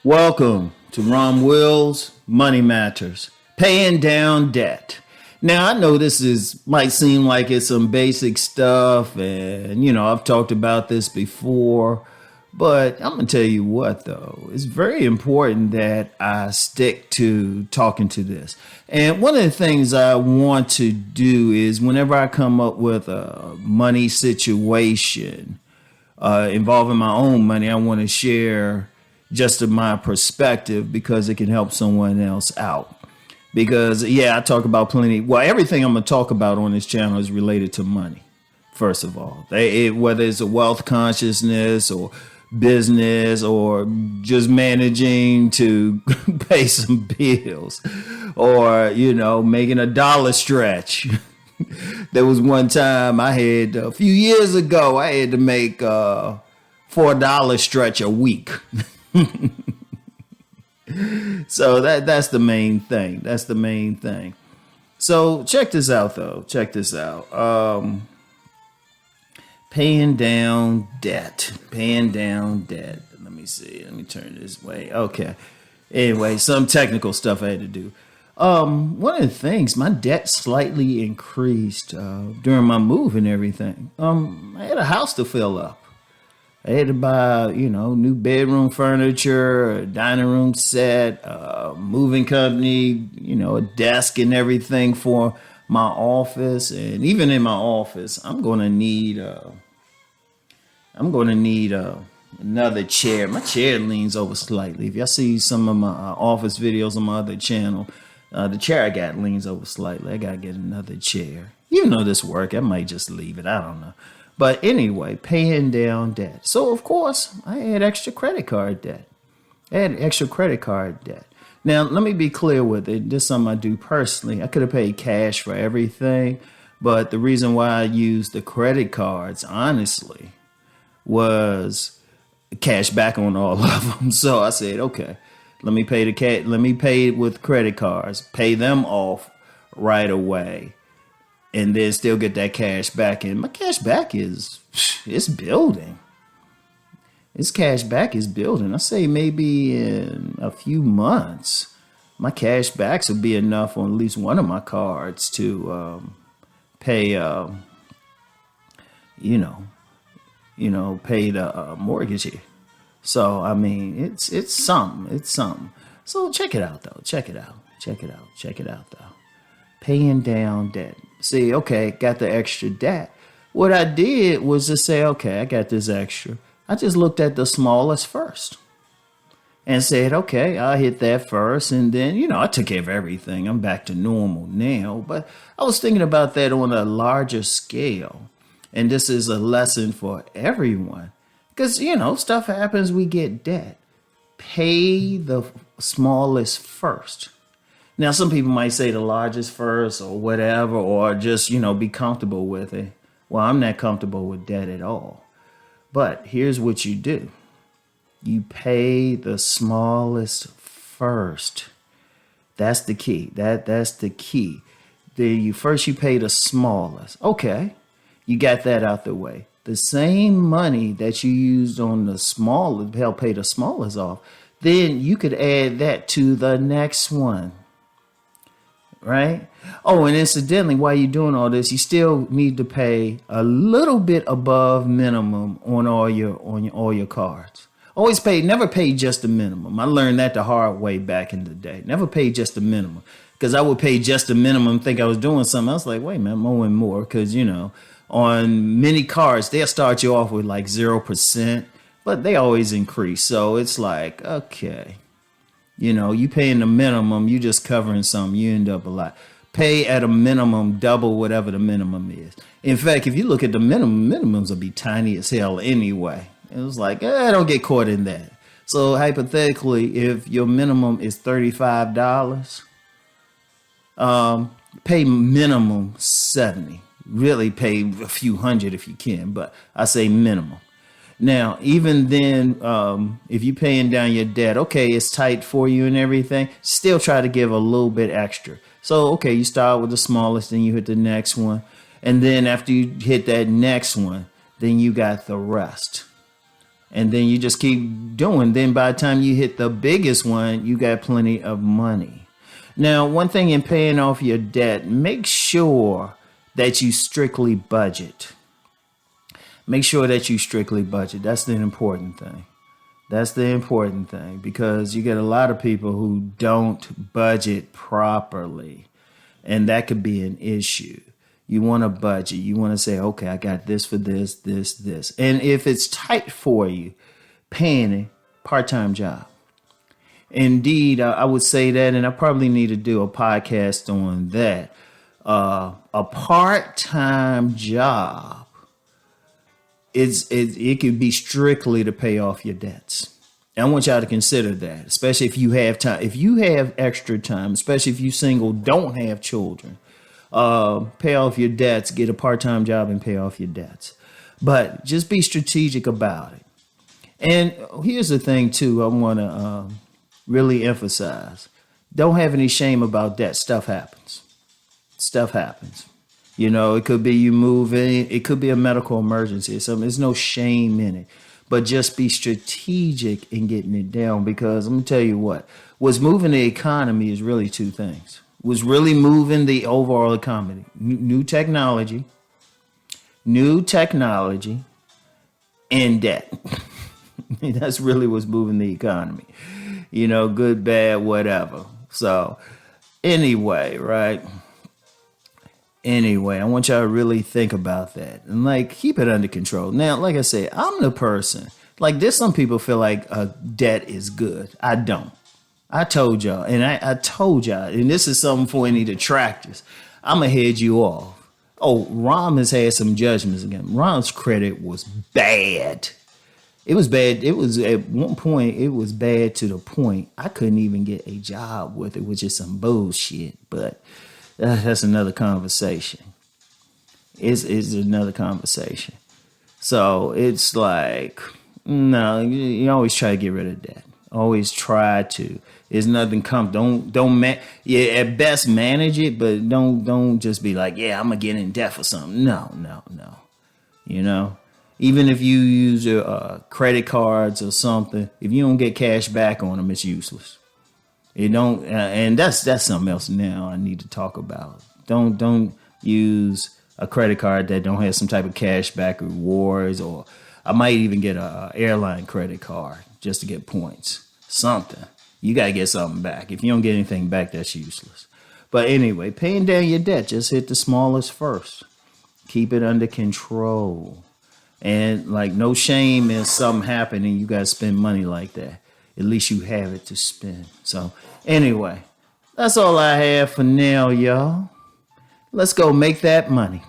Welcome to Rom Wills Money Matters, paying down debt. Now, I know might seem like it's some basic stuff, and I've talked about this before, but I'm gonna tell you what though, it's very important that I stick to talking to this. And one of the things I want to do is whenever I come up with a money situation involving my own money, I want to share just my perspective because it can help someone else out. Because, yeah, I talk about plenty. Well, everything I'm going to talk about on this channel is related to money, first of all. Whether it's a wealth consciousness or business or just managing to pay some bills or, making a dollar stretch. There was one time a few years ago, I had to make $4 stretch a week. So that's the main thing. That's the main thing. So check this out, though. Check this out. Paying down debt. Paying down debt. Let me see. Let me turn this way. Okay. Anyway, some technical stuff I had to do. One of the things, my debt slightly increased during my move and everything. I had a house to fill up. I had to buy, new bedroom furniture, a dining room set, moving company, a desk and everything for my office. And even in my office, I'm going to need another chair. My chair leans over slightly. If y'all see some of my office videos on my other channel, the chair I got leans over slightly. I got to get another chair. Even though this work, I might just leave it. I don't know. But anyway, paying down debt. So, of course, I had extra credit card debt. Now, let me be clear with it. This is something I do personally. I could have paid cash for everything. But the reason why I used the credit cards, honestly, was cash back on all of them. So I said, okay, let me pay it with credit cards, pay them off right away, and then still get that cash back. And my cash back it's building. Its cash back is building. I say maybe in a few months, my cash backs will be enough on at least one of my cards to pay, pay the mortgage here. So, I mean, it's something. So check it out, though. Check it out, though. Paying down debt. See, okay, got the extra debt. What I did was just say, okay, I got this extra. I just looked at the smallest first and said, okay, I'll hit that first. And then, I took care of everything. I'm back to normal now. But I was thinking about that on a larger scale. And this is a lesson for everyone. Because, stuff happens, we get debt. Pay the smallest first. Now, some people might say the largest first or whatever, or just, be comfortable with it. Well, I'm not comfortable with debt at all. But here's what you do. You pay the smallest first. That's the key. That's the key. You pay the smallest. Okay, you got that out the way. The same money that you used on the smallest, help pay the smallest off, then you could add that to the next one. Right? Oh, and incidentally, while you're doing all this, you still need to pay a little bit above minimum on all your cards. Never pay just the minimum. I learned that the hard way back in the day. Never pay just the minimum. Because I would pay just the minimum, think I was doing something. I was like, wait a minute, I'm owing more. Because, on many cards, they'll start you off with like 0%, but they always increase. So it's like, okay. You paying the minimum, you just covering something, you end up a lot. Pay at a minimum, double whatever the minimum is. In fact, if you look at the minimums will be tiny as hell anyway. It was like, don't get caught in that. So hypothetically, if your minimum is $35, pay minimum 70. Really pay a few hundred if you can, but I say minimum. Now, even then, if you're paying down your debt, okay, it's tight for you and everything, still try to give a little bit extra. So, okay, you start with the smallest, then you hit the next one. And then after you hit that next one, then you got the rest. And then you just keep doing. Then by the time you hit the biggest one, you got plenty of money. Now, one thing in paying off your debt, make sure that you strictly budget. Make sure that you strictly budget. That's the important thing. That's the important thing, because you get a lot of people who don't budget properly, and that could be an issue. You want to budget. You want to say, okay, I got this for this, this, this. And if it's tight for you, paying a part-time job. Indeed, I would say that, and I probably need to do a podcast on that. A part-time job, it could be strictly to pay off your debts. And I want y'all to consider that, especially if you have time. If you have extra time, especially if you're single, don't have children, pay off your debts, get a part-time job and pay off your debts. But just be strategic about it. And here's the thing, too, I want to really emphasize. Don't have any shame about debt. Stuff happens. Stuff happens. You know, it could be you moving. It could be a medical emergency or something. There's no shame in it. But just be strategic in getting it down, because I'm going to tell you what's moving the economy is really two things. What's really moving the overall economy: new technology, and debt. That's really what's moving the economy. You know, good, bad, whatever. So anyway, right? Anyway, I want y'all to really think about that and keep it under control. Now, like I said, I'm the person. There's some people feel like debt is good. I don't. I told y'all, and I told y'all, and this is something for any detractors. I'm going to head you off. Oh, Rom has had some judgments again. Rom's credit was bad. It was bad. It was at one point, it was bad to the point I couldn't even get a job with it, which is some bullshit. But that's another conversation. It's another conversation. So it's no, you always try to get rid of that. Always try to. There's nothing at best manage it, but don't just be like, yeah, I'm gonna get in debt for something. No. You know, even if you use your credit cards or something, if you don't get cash back on them, it's useless. It don't, and that's something else now I need to talk about. Don't use a credit card that don't have some type of cash back rewards, or I might even get a airline credit card just to get points. Something. You got to get something back. If you don't get anything back, that's useless. But anyway, paying down your debt, just hit the smallest first. Keep it under control. And no shame in something happening, you got to spend money like that. At least you have it to spend. So anyway, that's all I have for now, y'all. Let's go make that money.